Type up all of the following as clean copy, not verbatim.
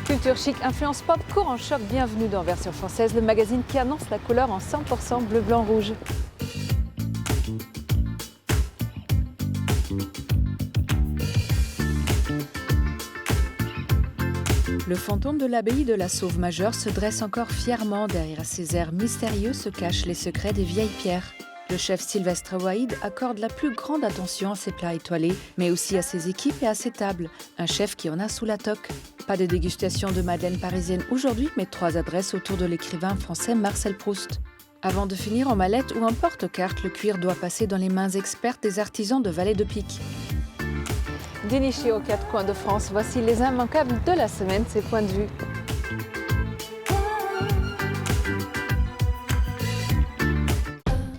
Culture chic, influence pop, court en choc, bienvenue dans Version Française, le magazine qui annonce la couleur en 100% bleu, blanc, rouge. Le fantôme de l'abbaye de la Sauve-Majeure se dresse encore fièrement. Derrière ses airs mystérieux se cachent les secrets des vieilles pierres. Le chef Sylvestre Waïd accorde la plus grande attention à ses plats étoilés, mais aussi à ses équipes et à ses tables. Un chef qui en a sous la toque. Pas de dégustation de madeleine parisienne aujourd'hui, mais 3 adresses autour de l'écrivain français Marcel Proust. Avant de finir en mallette ou en porte-carte, le cuir doit passer dans les mains expertes des artisans de Vallée de Pique. Dénichés aux 4 coins de France, voici les immanquables de la semaine, ses points de vue.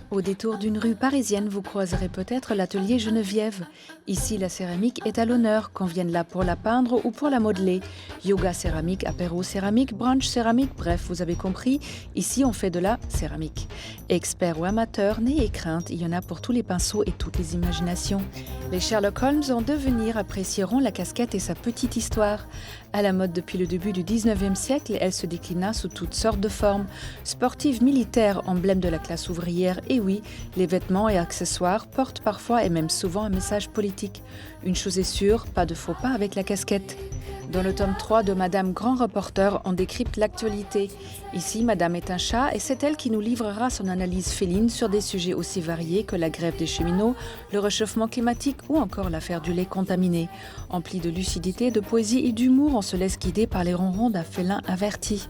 Au détour d'une rue parisienne, vous croiserez peut-être l'atelier Geneviève. Ici, la céramique est à l'honneur, qu'on vienne là pour la peindre ou pour la modeler. Yoga céramique, apéro céramique, brunch céramique, bref, vous avez compris, ici on fait de la céramique. Experts ou amateurs, nés et craintes, il y en a pour tous les pinceaux et toutes les imaginations. Les Sherlock Holmes en devenir apprécieront la casquette et sa petite histoire. À la mode depuis le début du 19e siècle, elle se déclina sous toutes sortes de formes. Sportive, militaire, emblème de la classe ouvrière, et oui, les vêtements et accessoires portent parfois et même souvent un message politique. Une chose est sûre, pas de faux pas avec la casquette. Dans le tome 3 de Madame Grand Reporter, on décrypte l'actualité. Ici, Madame est un chat et c'est elle qui nous livrera son analyse féline sur des sujets aussi variés que la grève des cheminots, le réchauffement climatique ou encore l'affaire du lait contaminé. Empli de lucidité, de poésie et d'humour, on se laisse guider par les ronrons d'un félin averti.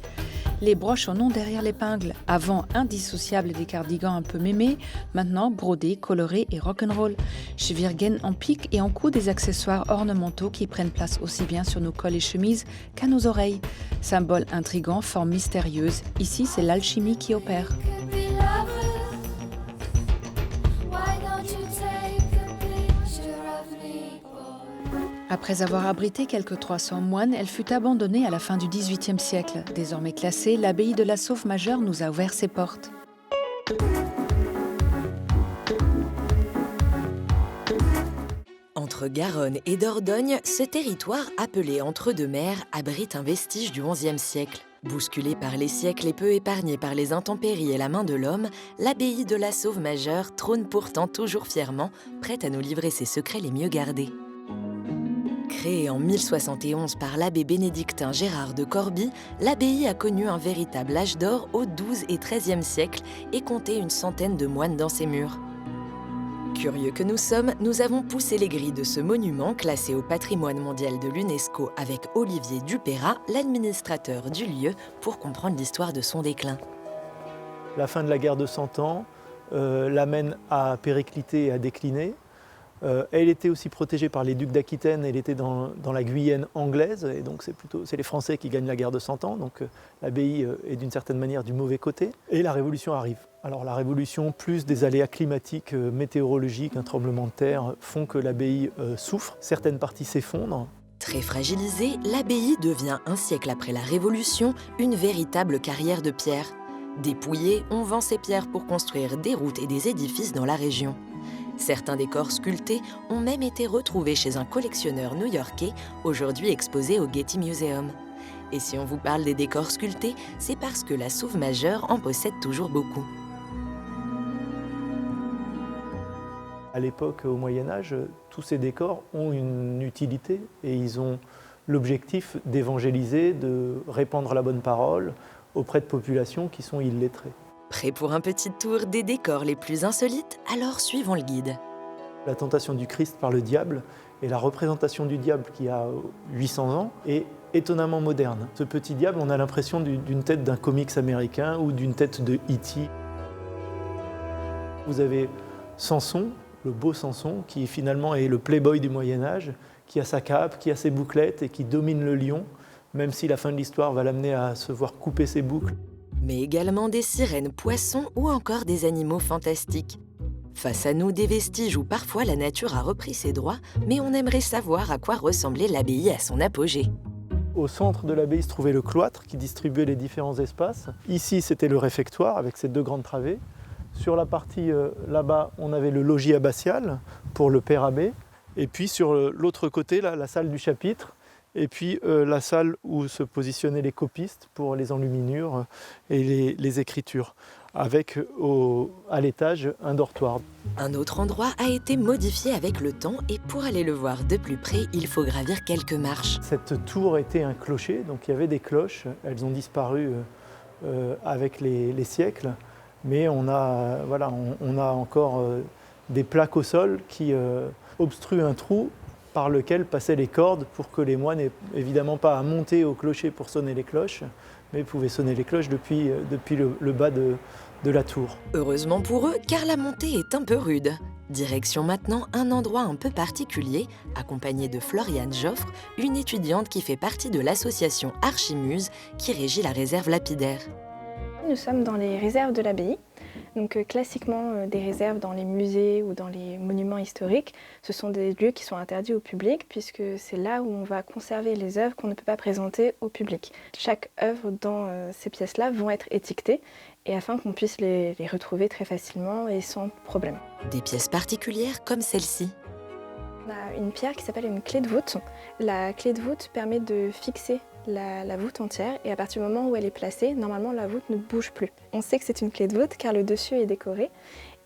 Les broches en ont derrière l'épingle. Avant, indissociables des cardigans un peu mémés, maintenant brodés, colorés et rock'n'roll. Chez Virgen, en pique et en coup des accessoires ornementaux qui prennent place aussi bien sur nos cols et chemises qu'à nos oreilles. Symbole intrigant, forme mystérieuse. Ici, c'est l'alchimie qui opère. Après avoir abrité quelques 300 moines, elle fut abandonnée à la fin du XVIIIe siècle. Désormais classée, l'abbaye de la Sauve-Majeure nous a ouvert ses portes. Entre Garonne et Dordogne, ce territoire appelé Entre-deux-Mers abrite un vestige du XIe siècle. Bousculée par les siècles et peu épargnée par les intempéries et la main de l'homme, l'abbaye de la Sauve-Majeure trône pourtant toujours fièrement, prête à nous livrer ses secrets les mieux gardés. Créée en 1071 par l'abbé bénédictin Gérard de Corbie, l'abbaye a connu un véritable âge d'or au XIIe et XIIIe siècle et comptait une centaine de moines dans ses murs. Curieux que nous sommes, nous avons poussé les grilles de ce monument classé au patrimoine mondial de l'UNESCO avec Olivier Dupeyrat, l'administrateur du lieu, pour comprendre l'histoire de son déclin. La fin de la guerre de 100 ans l'amène à péricliter et à décliner. Elle était aussi protégée par les ducs d'Aquitaine, elle était dans la Guyenne anglaise, et donc c'est les Français qui gagnent la guerre de 100 ans, donc l'abbaye est d'une certaine manière du mauvais côté. Et la Révolution arrive. Alors la Révolution, plus des aléas climatiques, météorologiques, un tremblement de terre, font que l'abbaye souffre, certaines parties s'effondrent. Très fragilisée, l'abbaye devient, un siècle après la Révolution, une véritable carrière de pierre. Dépouillée, on vend ces pierres pour construire des routes et des édifices dans la région. Certains décors sculptés ont même été retrouvés chez un collectionneur new-yorkais, aujourd'hui exposé au Getty Museum. Et si on vous parle des décors sculptés, c'est parce que la Sauve-Majeure en possède toujours beaucoup. À l'époque, au Moyen-Âge, tous ces décors ont une utilité et ils ont l'objectif d'évangéliser, de répandre la bonne parole auprès de populations qui sont illettrées. Prêt pour un petit tour des décors les plus insolites? Alors suivons le guide. La tentation du Christ par le diable et la représentation du diable qui a 800 ans est étonnamment moderne. Ce petit diable, on a l'impression d'une tête d'un comics américain ou d'une tête de E.T. Vous avez Samson, le beau Samson, qui finalement est le playboy du Moyen-Âge, qui a sa cape, qui a ses bouclettes et qui domine le lion, même si la fin de l'histoire va l'amener à se voir couper ses boucles. mais également des sirènes, poissons ou encore des animaux fantastiques. Face à nous, des vestiges où parfois la nature a repris ses droits, mais on aimerait savoir à quoi ressemblait l'abbaye à son apogée. Au centre de l'abbaye se trouvait le cloître qui distribuait les différents espaces. Ici, c'était le réfectoire avec ses 2 grandes travées. Sur la partie là-bas, on avait le logis abbatial pour le père abbé. Et puis sur l'autre côté, là, la salle du chapitre. Et puis la salle où se positionnaient les copistes pour les enluminures et les écritures. Avec à l'étage un dortoir. Un autre endroit a été modifié avec le temps et pour aller le voir de plus près, il faut gravir quelques marches. Cette tour était un clocher, donc il y avait des cloches. Elles ont disparu avec les siècles. Mais on a encore des plaques au sol qui obstruent un trou par lequel passaient les cordes pour que les moines n'aient évidemment pas à monter au clocher pour sonner les cloches, mais pouvaient sonner les cloches depuis le bas de la tour. Heureusement pour eux, car la montée est un peu rude. Direction maintenant un endroit un peu particulier, accompagnée de Floriane Joffre, une étudiante qui fait partie de l'association Archimuse qui régit la réserve lapidaire. Nous sommes dans les réserves de l'abbaye. Donc classiquement, des réserves dans les musées ou dans les monuments historiques, ce sont des lieux qui sont interdits au public puisque c'est là où on va conserver les œuvres qu'on ne peut pas présenter au public. Chaque œuvre dans ces pièces-là vont être étiquetées et afin qu'on puisse les retrouver très facilement et sans problème. Des pièces particulières comme celle-ci. On a une pierre qui s'appelle une clé de voûte. La clé de voûte permet de fixer la voûte entière et à partir du moment où elle est placée, normalement la voûte ne bouge plus. On sait que c'est une clé de voûte car le dessus est décoré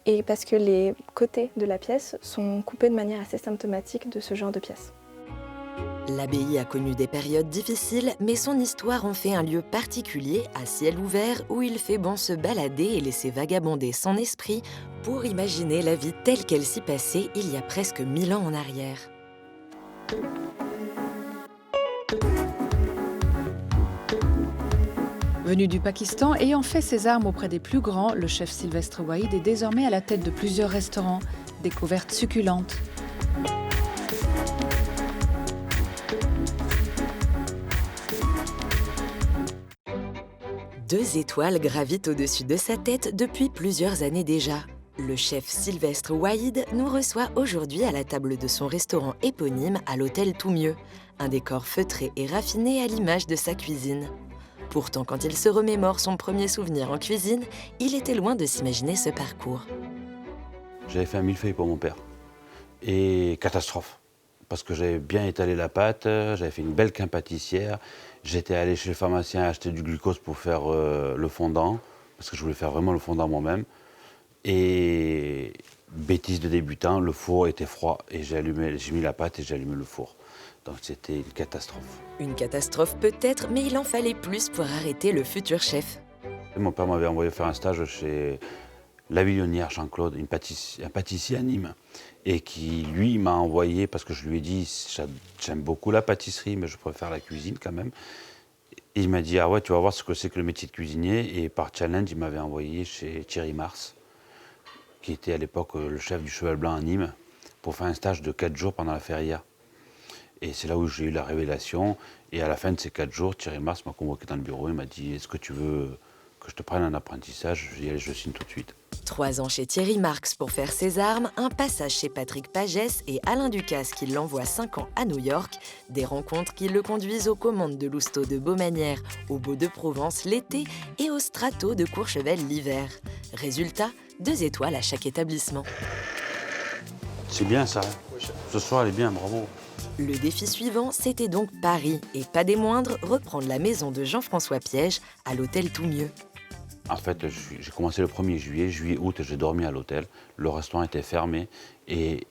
et parce que les côtés de la pièce sont coupés de manière assez symptomatique de ce genre de pièce. L'abbaye a connu des périodes difficiles, mais son histoire en fait un lieu particulier, à ciel ouvert, où il fait bon se balader et laisser vagabonder son esprit pour imaginer la vie telle qu'elle s'y passait il y a presque 1000 ans en arrière. Venu du Pakistan, ayant fait ses armes auprès des plus grands, le chef Sylvestre Waïd est désormais à la tête de plusieurs restaurants. Découvertes succulentes. Deux étoiles gravitent au-dessus de sa tête depuis plusieurs années déjà. Le chef Sylvestre Waïd nous reçoit aujourd'hui à la table de son restaurant éponyme à l'hôtel Tout Mieux. Un décor feutré et raffiné à l'image de sa cuisine. Pourtant, quand il se remémore son premier souvenir en cuisine, il était loin de s'imaginer ce parcours. J'avais fait un millefeuille pour mon père. Et catastrophe. Parce que j'avais bien étalé la pâte, j'avais fait une belle quinte pâtissière. J'étais allé chez le pharmacien acheter du glucose pour faire le fondant, parce que je voulais faire vraiment le fondant moi-même. Et bêtise de débutant, le four était froid et j'ai mis la pâte et j'ai allumé le four. Donc c'était une catastrophe. Une catastrophe peut-être, mais il en fallait plus pour arrêter le futur chef. Mon père m'avait envoyé faire un stage chez La Villonnière Jean-Claude, un pâtissier à Nîmes, et qui, lui, m'a envoyé, parce que je lui ai dit, j'aime beaucoup la pâtisserie, mais je préfère la cuisine quand même. Et il m'a dit, ah ouais, tu vas voir ce que c'est que le métier de cuisinier. Et par challenge, il m'avait envoyé chez Thierry Mars, qui était à l'époque le chef du Cheval Blanc à Nîmes, pour faire un stage de 4 jours pendant la feria. Et c'est là où j'ai eu la révélation. Et à la fin de ces 4 jours, Thierry Mars m'a convoqué dans le bureau et m'a dit, est-ce que tu veux que je te prenne un apprentissage? Je lui ai dit, allez, je signe tout de suite. 3 ans chez Thierry Marx pour faire ses armes, un passage chez Patrick Pagès et Alain Ducasse qui l'envoie 5 ans à New York, des rencontres qui le conduisent aux commandes de Lousteau de Beaumanière, au Beau de Provence l'été et au Strato de Courchevel l'hiver. Résultat, 2 étoiles à chaque établissement. C'est bien ça, hein. Ce soir elle est bien, bravo. Le défi suivant, c'était donc Paris, et pas des moindres, reprendre la maison de Jean-François Piège à l'hôtel Tout Mieux. En fait, j'ai commencé le 1er juillet, août, j'ai dormi à l'hôtel. Le restaurant était fermé et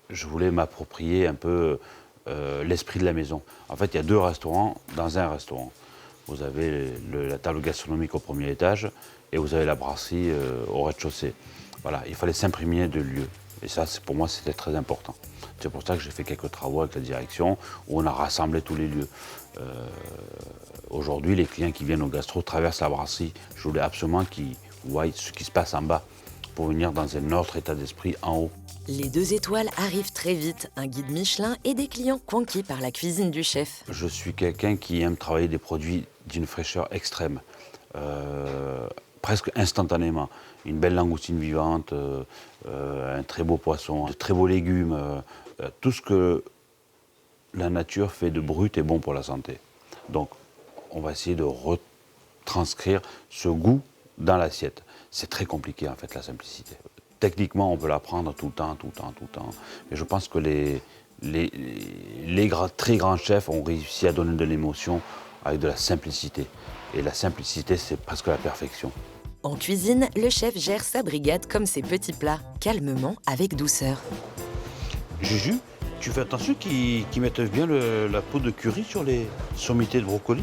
je voulais m'approprier un peu l'esprit de la maison. En fait, il y a 2 restaurants dans un restaurant. Vous avez la table gastronomique au 1er étage et vous avez la brasserie au rez-de-chaussée. Voilà, il fallait s'imprégner de lieu. Et ça, pour moi, c'était très important. C'est pour ça que j'ai fait quelques travaux avec la direction où on a rassemblé tous les lieux. Aujourd'hui, les clients qui viennent au gastro traversent la brasserie. Je voulais absolument qu'ils voient ce qui se passe en bas pour venir dans un autre état d'esprit en haut. Les 2 étoiles arrivent très vite, un guide Michelin et des clients conquis par la cuisine du chef. Je suis quelqu'un qui aime travailler des produits d'une fraîcheur extrême. presque instantanément. Une belle langoustine vivante, un très beau poisson, de très beaux légumes, tout ce que la nature fait de brut est bon pour la santé. Donc on va essayer de retranscrire ce goût dans l'assiette. C'est très compliqué en fait la simplicité. Techniquement on peut l'apprendre tout le temps. Mais je pense que les très grands chefs ont réussi à donner de l'émotion avec de la simplicité. Et la simplicité, c'est presque la perfection. En cuisine, le chef gère sa brigade comme ses petits plats, calmement, avec douceur. Juju, tu fais attention qu'ils mettent bien la peau de curry sur les sommités de brocoli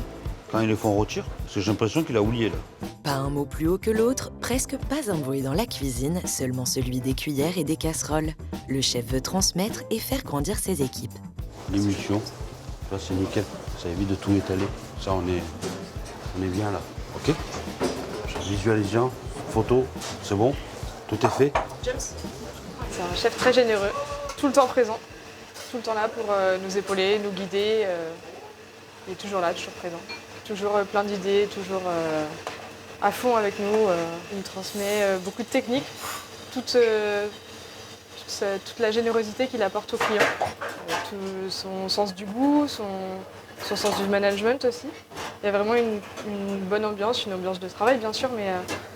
quand ils les font rôtir, parce que j'ai l'impression qu'il a oublié là. Pas un mot plus haut que l'autre, presque pas un bruit dans la cuisine, seulement celui des cuillères et des casseroles. Le chef veut transmettre et faire grandir ses équipes. L'émulsion, là c'est nickel, ça évite de tout étaler. Ça on est bien là, ok? Visualisant, photo, c'est bon? Tout est fait? James, c'est un chef très généreux, tout le temps présent, tout le temps là pour nous épauler, nous guider. Il est toujours là, toujours présent. Toujours plein d'idées, toujours à fond avec nous. Il nous transmet beaucoup de techniques, toute la générosité qu'il apporte aux clients, tout son sens du goût, son sens du management aussi. Il y a vraiment une bonne ambiance, une ambiance de travail bien sûr, mais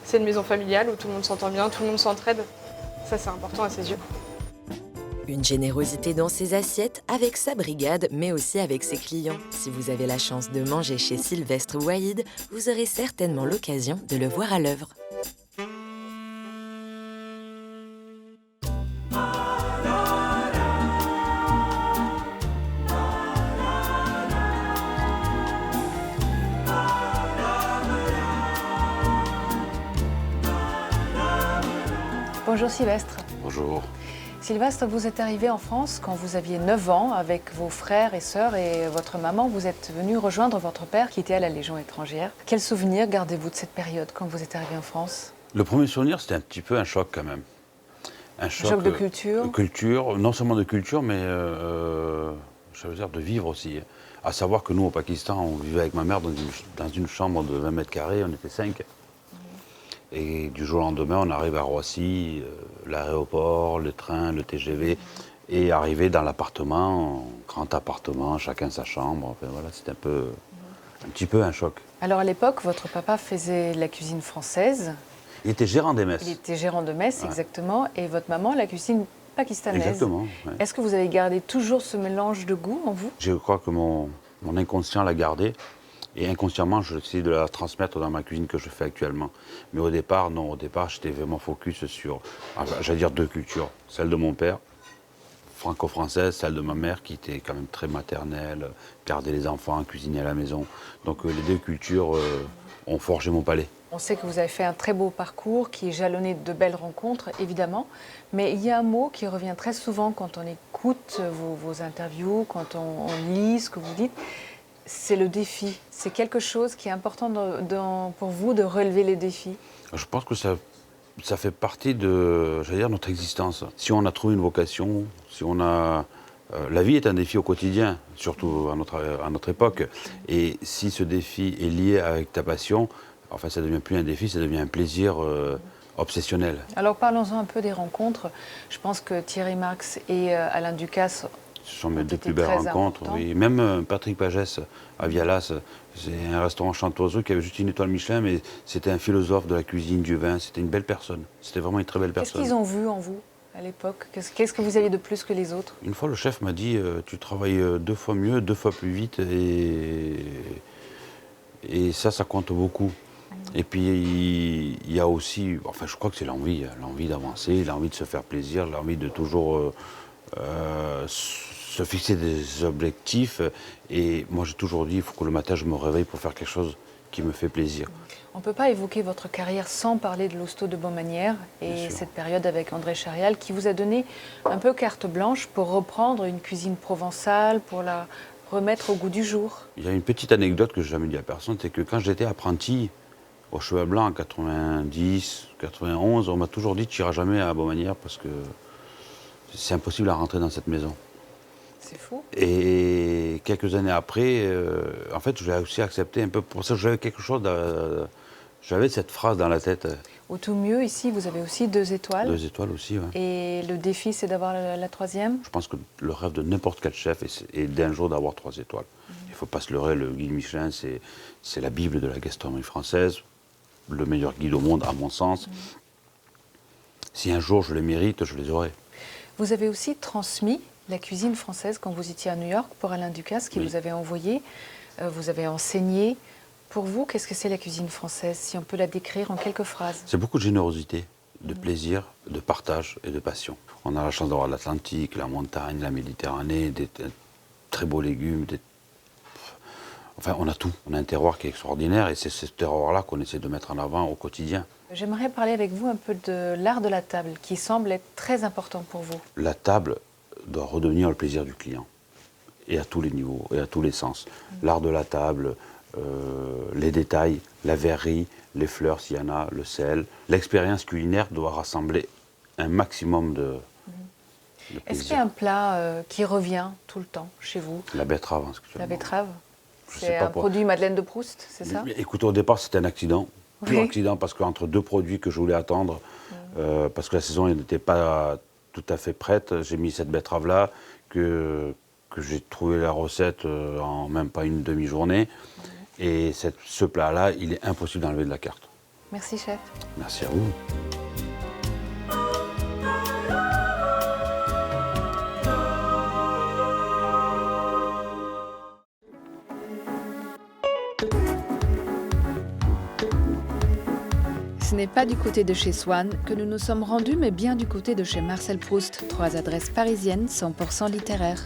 c'est une maison familiale où tout le monde s'entend bien, tout le monde s'entraide. Ça c'est important à ses yeux. Une générosité dans ses assiettes avec sa brigade, mais aussi avec ses clients. Si vous avez la chance de manger chez Sylvestre Ouahid, vous aurez certainement l'occasion de le voir à l'œuvre. Bonjour Sylvestre. Bonjour. Sylvestre, vous êtes arrivé en France quand vous aviez 9 ans avec vos frères et sœurs et votre maman. Vous êtes venu rejoindre votre père qui était à la Légion étrangère. Quel souvenir gardez-vous de cette période quand vous êtes arrivé en France? Le premier souvenir, c'était un petit peu un choc quand même. Un choc de culture? De culture, non seulement de culture, mais je veux dire de vivre aussi. À savoir que nous, au Pakistan, on vivait avec ma mère dans une chambre de 20 mètres carrés, on était 5. Et du jour au lendemain, on arrive à Roissy, l'aéroport, le train, le TGV, et arrivé dans l'appartement, grand appartement, chacun sa chambre. Enfin, voilà, c'était un petit peu un choc. Alors à l'époque, votre papa faisait la cuisine française. Il était gérant des messes. Il était gérant de messe, Ouais. Exactement, et votre maman, la cuisine pakistanaise. Exactement. Ouais. Est-ce que vous avez gardé toujours ce mélange de goût en vous? Je crois que mon inconscient l'a gardé. Et inconsciemment, j'essaie de la transmettre dans ma cuisine que je fais actuellement. Mais au départ, non. Au départ, j'étais vraiment focus sur, j'allais dire, 2 cultures. Celle de mon père, franco-française, celle de ma mère, qui était quand même très maternelle, garder les enfants, cuisiner à la maison. Donc les 2 cultures ont forgé mon palais. On sait que vous avez fait un très beau parcours qui est jalonné de belles rencontres, évidemment. Mais il y a un mot qui revient très souvent quand on écoute vos interviews, quand on lit ce que vous dites. C'est le défi. C'est quelque chose qui est important pour vous de relever les défis. Je pense que ça fait partie de, j'allais dire, notre existence. Si on a trouvé une vocation, si on a... la vie est un défi au quotidien, surtout à notre époque. Et si ce défi est lié avec ta passion, enfin, ça ne devient plus un défi, ça devient un plaisir obsessionnel. Alors parlons-en un peu des rencontres. Je pense que Thierry Marx et Alain Ducasse Ce sont mes 2 été plus belles très rencontres. importants. Oui. Même Patrick Pagès à Vialas, c'est un restaurant Chantoiseau qui avait juste une étoile Michelin, mais c'était un philosophe de la cuisine, du vin. C'était une belle personne. C'était vraiment une très belle Qu'est-ce personne. qu'ils ont vu en vous à l'époque? Qu'est-ce que vous aviez de plus que les autres? Une fois, le chef m'a dit tu travailles 2 fois mieux, 2 fois plus vite, et ça compte beaucoup. Et puis, il y a aussi, enfin, je crois que c'est l'envie d'avancer, l'envie de se faire plaisir, l'envie de toujours se fixer des objectifs. Et moi, j'ai toujours dit, il faut que le matin, je me réveille pour faire quelque chose qui me fait plaisir. On ne peut pas évoquer votre carrière sans parler de l'hosto de Baumanière Bien et sûr. cette période avec André Charial qui vous a donné un peu carte blanche pour reprendre une cuisine provençale, pour la remettre au goût du jour. Il y a une petite anecdote que je n'ai jamais dit à personne, c'est que quand j'étais apprenti au Cheval Blanc en 90, 91, on m'a toujours dit tu n'iras jamais à Baumanière parce que c'est impossible à rentrer dans cette maison. C'est fou. Et quelques années après, en fait, je l'ai aussi accepté un peu pour ça. J'avais quelque chose J'avais cette phrase dans la tête. Au tout mieux, ici, vous avez aussi 2 étoiles. 2 étoiles aussi, ouais. Et le défi, c'est d'avoir la 3e. Je pense que le rêve de n'importe quel chef est d'un jour d'avoir 3 étoiles. Il ne faut pas se leurrer, le guide Michelin, c'est la Bible de la gastronomie française, le meilleur guide au monde, à mon sens. Si un jour je les mérite, je les aurai. Vous avez aussi transmis la cuisine française quand vous étiez à New York pour Alain Ducasse, qui vous avait envoyé. Vous avez enseigné. Pour vous, qu'est-ce que c'est la cuisine française, si on peut la décrire en quelques phrases? C'est beaucoup de générosité, de plaisir, de partage et de passion. On a la chance d'avoir l'Atlantique, la montagne, la Méditerranée, des très beaux légumes. Enfin, on a tout. On a un terroir qui est extraordinaire et c'est ce terroir-là qu'on essaie de mettre en avant au quotidien. J'aimerais parler avec vous un peu de l'art de la table, qui semble être très important pour vous. La table doit redevenir le plaisir du client, et à tous les niveaux, et à tous les sens. L'art de la table, les détails, la verrerie, les fleurs s'il y en a, le sel. L'expérience culinaire doit rassembler un maximum de plaisir. Est-ce qu'il y a un plat qui revient tout le temps chez vous? La betterave, La betterave? Je sais C'est pas un produit Madeleine de Proust, c'est ça? Écoutez, au départ, c'était un accident. Pur Oui. accident, parce qu'entre 2 produits que je voulais attendre, parce que la saison n'était pas tout à fait prête, j'ai mis cette betterave-là, que j'ai trouvé la recette en même pas une demi-journée. Et ce plat-là, il est impossible d'enlever de la carte. Merci, chef. Merci à vous. Ce n'est pas du côté de chez Swann que nous nous sommes rendus, mais bien du côté de chez Marcel Proust. 3 adresses parisiennes, 100% littéraires.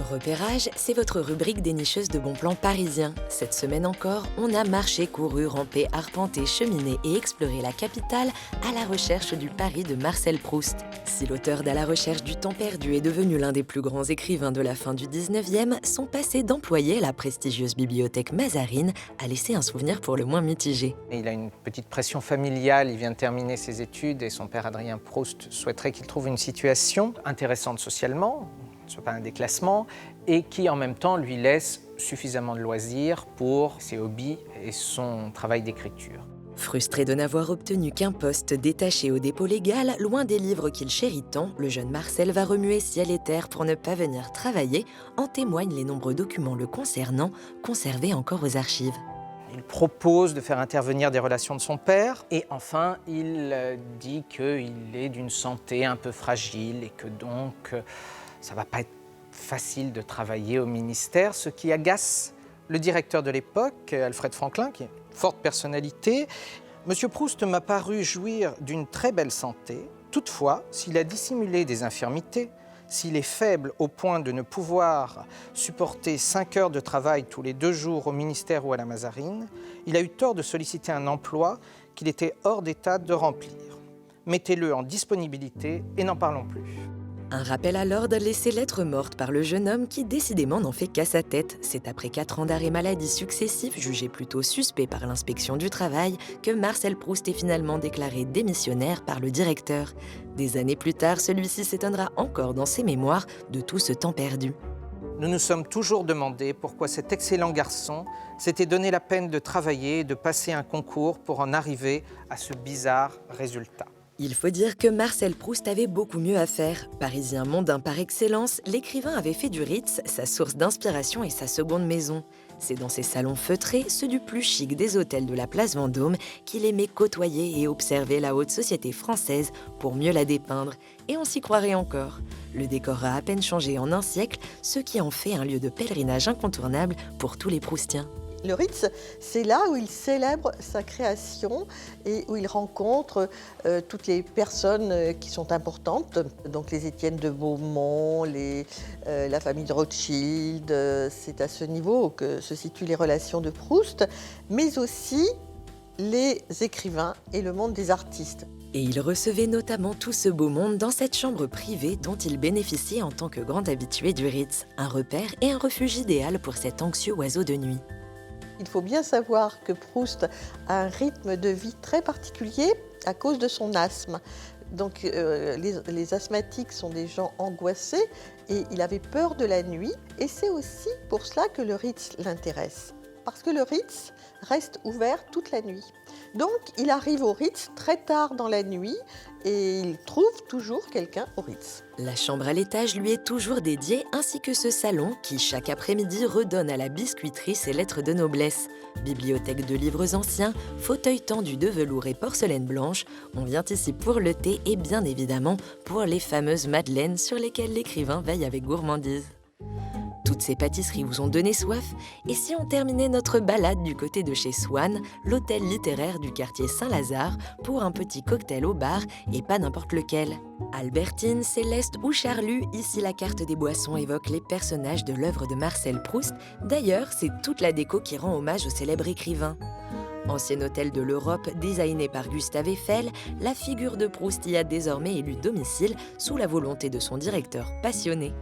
Repérage, c'est votre rubrique dénicheuse de bons plans parisiens. Cette semaine encore, on a marché, couru, rampé, arpenté, cheminé et exploré la capitale à la recherche du Paris de Marcel Proust. Si l'auteur d'À la recherche du temps perdu est devenu l'un des plus grands écrivains de la fin du 19e, son passé d'employé à la prestigieuse bibliothèque Mazarine a laissé un souvenir pour le moins mitigé. Il a une petite pression familiale, il vient de terminer ses études et son père Adrien Proust souhaiterait qu'il trouve une situation intéressante socialement, ne soit pas un déclassement, et qui en même temps lui laisse suffisamment de loisirs pour ses hobbies et son travail d'écriture. Frustré de n'avoir obtenu qu'un poste détaché au dépôt légal, loin des livres qu'il chérit tant, le jeune Marcel va remuer ciel et terre pour ne pas venir travailler, en témoignent les nombreux documents le concernant, conservés encore aux archives. Il propose de faire intervenir des relations de son père et enfin il dit qu'il est d'une santé un peu fragile et que donc ça ne va pas être facile de travailler au ministère, ce qui agace le directeur de l'époque, Alfred Franklin, qui est une forte personnalité. Monsieur Proust m'a paru jouir d'une très belle santé. Toutefois, s'il a dissimulé des infirmités, s'il est faible au point de ne pouvoir supporter 5 heures de travail tous les 2 jours au ministère ou à la Mazarine, il a eu tort de solliciter un emploi qu'il était hors d'état de remplir. Mettez-le en disponibilité et n'en parlons plus. Un rappel à l'ordre laissé lettre morte par le jeune homme qui décidément n'en fait qu'à sa tête. C'est après 4 ans d'arrêt maladie successifs, jugés plutôt suspects par l'inspection du travail, que Marcel Proust est finalement déclaré démissionnaire par le directeur. Des années plus tard, celui-ci s'étonnera encore dans ses mémoires de tout ce temps perdu. Nous nous sommes toujours demandé pourquoi cet excellent garçon s'était donné la peine de travailler et de passer un concours pour en arriver à ce bizarre résultat. Il faut dire que Marcel Proust avait beaucoup mieux à faire. Parisien mondain par excellence, l'écrivain avait fait du Ritz sa source d'inspiration et sa seconde maison. C'est dans ses salons feutrés, ceux du plus chic des hôtels de la place Vendôme, qu'il aimait côtoyer et observer la haute société française pour mieux la dépeindre. Et on s'y croirait encore. Le décor a à peine changé en un siècle, ce qui en fait un lieu de pèlerinage incontournable pour tous les Proustiens. Le Ritz, c'est là où il célèbre sa création et où il rencontre toutes les personnes qui sont importantes. Donc les Étienne de Beaumont, la famille de Rothschild, c'est à ce niveau que se situent les relations de Proust, mais aussi les écrivains et le monde des artistes. Et il recevait notamment tout ce beau monde dans cette chambre privée dont il bénéficiait en tant que grand habitué du Ritz, un repère et un refuge idéal pour cet anxieux oiseau de nuit. Il faut bien savoir que Proust a un rythme de vie très particulier à cause de son asthme. Donc les asthmatiques sont des gens angoissés et il avait peur de la nuit. Et c'est aussi pour cela que le Ritz l'intéresse. Parce que le Ritz reste ouvert toute la nuit. Donc il arrive au Ritz très tard dans la nuit et il trouve toujours quelqu'un au Ritz. La chambre à l'étage lui est toujours dédiée, ainsi que ce salon qui, chaque après-midi, redonne à la biscuiterie ses lettres de noblesse. Bibliothèque de livres anciens, fauteuil tendu de velours et porcelaine blanche, on vient ici pour le thé et bien évidemment pour les fameuses madeleines sur lesquelles l'écrivain veille avec gourmandise. Toutes ces pâtisseries vous ont donné soif, et si on terminait notre balade du côté de chez Swann, l'hôtel littéraire du quartier Saint-Lazare, pour un petit cocktail au bar, et pas n'importe lequel. Albertine, Céleste ou Charlus, ici la carte des boissons évoque les personnages de l'œuvre de Marcel Proust. D'ailleurs, c'est toute la déco qui rend hommage au célèbre écrivain. Ancien hôtel de l'Europe, designé par Gustave Eiffel, la figure de Proust y a désormais élu domicile sous la volonté de son directeur passionné.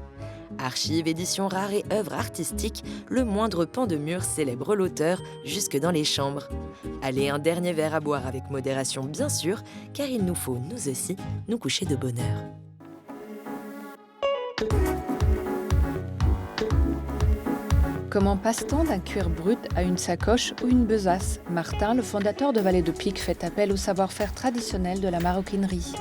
Archives, éditions rares et œuvres artistiques, le moindre pan de mur célèbre l'auteur jusque dans les chambres. Allez, un dernier verre à boire avec modération bien sûr, car il nous faut, nous aussi, nous coucher de bonne heure. Comment passe-t-on d'un cuir brut à une sacoche ou une besace? Martin, le fondateur de Vallée de Pique, fait appel au savoir-faire traditionnel de la maroquinerie.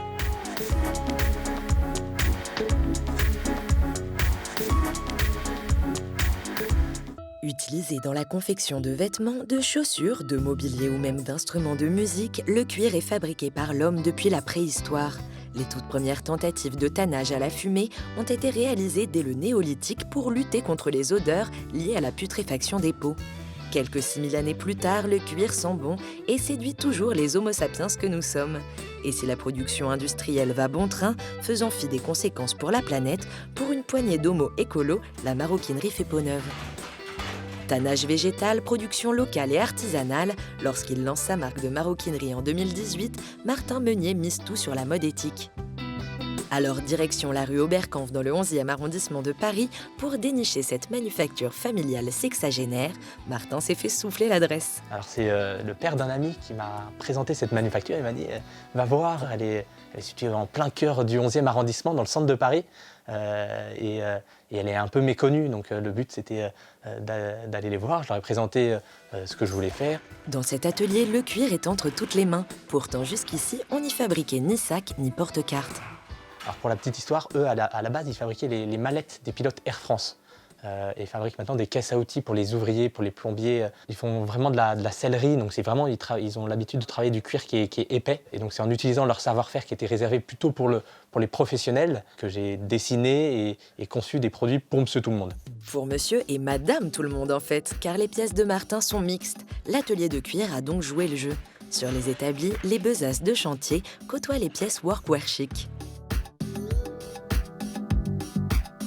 Utilisé dans la confection de vêtements, de chaussures, de mobilier ou même d'instruments de musique, le cuir est fabriqué par l'homme depuis la préhistoire. Les toutes premières tentatives de tannage à la fumée ont été réalisées dès le néolithique pour lutter contre les odeurs liées à la putréfaction des peaux. Quelques 6000 années plus tard, le cuir sent bon et séduit toujours les homo sapiens que nous sommes. Et si la production industrielle va bon train, faisant fi des conséquences pour la planète, pour une poignée d'homo écolos, la maroquinerie fait peau neuve. Tannage végétal, production locale et artisanale, lorsqu'il lance sa marque de maroquinerie en 2018, Martin Meunier mise tout sur la mode éthique. Alors direction la rue Oberkampf dans le 11e arrondissement de Paris pour dénicher cette manufacture familiale sexagénaire. Martin s'est fait souffler l'adresse. Alors c'est le père d'un ami qui m'a présenté cette manufacture. Il m'a dit va voir, elle est située en plein cœur du 11e arrondissement, dans le centre de Paris. Et elle est un peu méconnue, donc le but c'était d'aller les voir. Je leur ai présenté ce que je voulais faire. Dans cet atelier, le cuir est entre toutes les mains. Pourtant jusqu'ici, on n'y fabriquait ni sac ni porte-carte. Alors pour la petite histoire, eux à la base ils fabriquaient les mallettes des pilotes Air France. Et fabriquent maintenant des caisses à outils pour les ouvriers, pour les plombiers. Ils font vraiment de la sellerie, donc c'est vraiment, ils ont l'habitude de travailler du cuir qui est épais. Et donc c'est en utilisant leur savoir-faire qui était réservé plutôt pour les professionnels que j'ai dessiné et conçu des produits pour monsieur tout le monde. Pour monsieur et madame tout le monde en fait, car les pièces de Martin sont mixtes. L'atelier de cuir a donc joué le jeu. Sur les établis, les besasses de chantier côtoient les pièces workwear chic.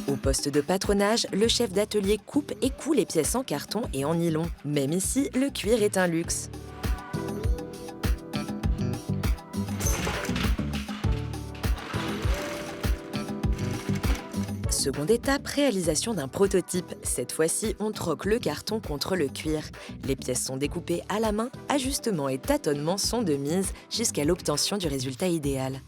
Au poste de patronage, le chef d'atelier coupe et coud les pièces en carton et en nylon. Même ici, le cuir est un luxe. Seconde étape, réalisation d'un prototype. Cette fois-ci, on troque le carton contre le cuir. Les pièces sont découpées à la main, ajustements et tâtonnements sont de mise jusqu'à l'obtention du résultat idéal.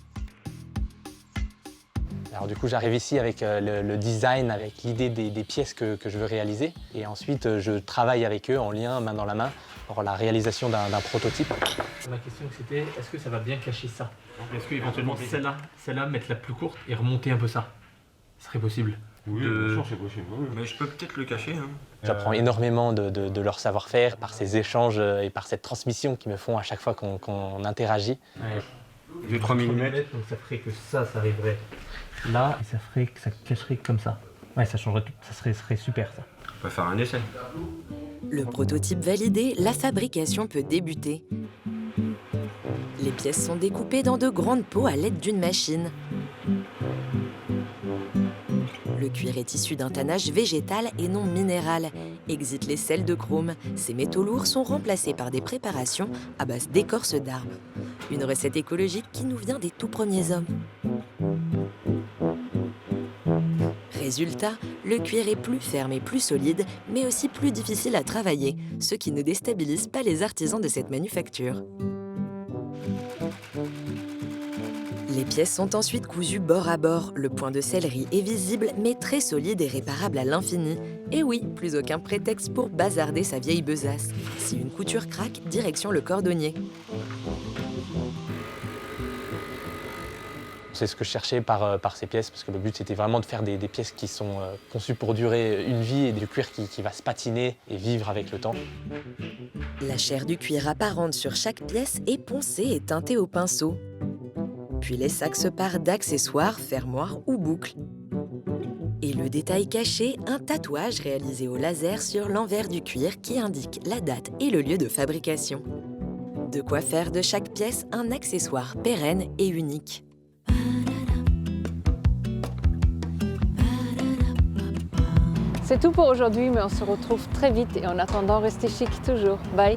Alors du coup, j'arrive ici avec le design, avec l'idée des pièces que je veux réaliser. Et ensuite, je travaille avec eux en lien, main dans la main, pour la réalisation d'un prototype. Ma question c'était, est-ce que ça va bien cacher ça? Est-ce qu'éventuellement celle-là, mettre la plus courte et remonter un peu ça? Ce serait possible? Oui, bien sûr, c'est possible. Oui. Mais je peux peut-être le cacher. Hein. J'apprends énormément de leur savoir-faire par ces échanges et par cette transmission qu'ils me font à chaque fois qu'on interagit. Ouais. 2-3 mm. Donc ça ferait que ça arriverait là et ça ferait que ça cacherait comme ça. Ouais, ça changerait tout. Ça serait super ça. On peut faire un essai. Le prototype validé, la fabrication peut débuter. Les pièces sont découpées dans de grandes pots à l'aide d'une machine. Le cuir est issu d'un tannage végétal et non minéral. Exit les sels de chrome. Ces métaux lourds sont remplacés par des préparations à base d'écorce d'arbres. Une recette écologique qui nous vient des tout premiers hommes. Résultat, le cuir est plus ferme et plus solide, mais aussi plus difficile à travailler, ce qui ne déstabilise pas les artisans de cette manufacture. Les pièces sont ensuite cousues bord à bord. Le point de sellerie est visible, mais très solide et réparable à l'infini. Et oui, plus aucun prétexte pour bazarder sa vieille besace. Si une couture craque, direction le cordonnier. C'est ce que je cherchais par ces pièces, parce que le but c'était vraiment de faire des pièces qui sont conçues pour durer une vie et du cuir qui va se patiner et vivre avec le temps. La chair du cuir apparente sur chaque pièce est poncée et teintée au pinceau. Puis les sacs se parent d'accessoires, fermoirs ou boucles. Et le détail caché, un tatouage réalisé au laser sur l'envers du cuir qui indique la date et le lieu de fabrication. De quoi faire de chaque pièce un accessoire pérenne et unique. C'est tout pour aujourd'hui, mais on se retrouve très vite et en attendant, restez chic toujours. Bye!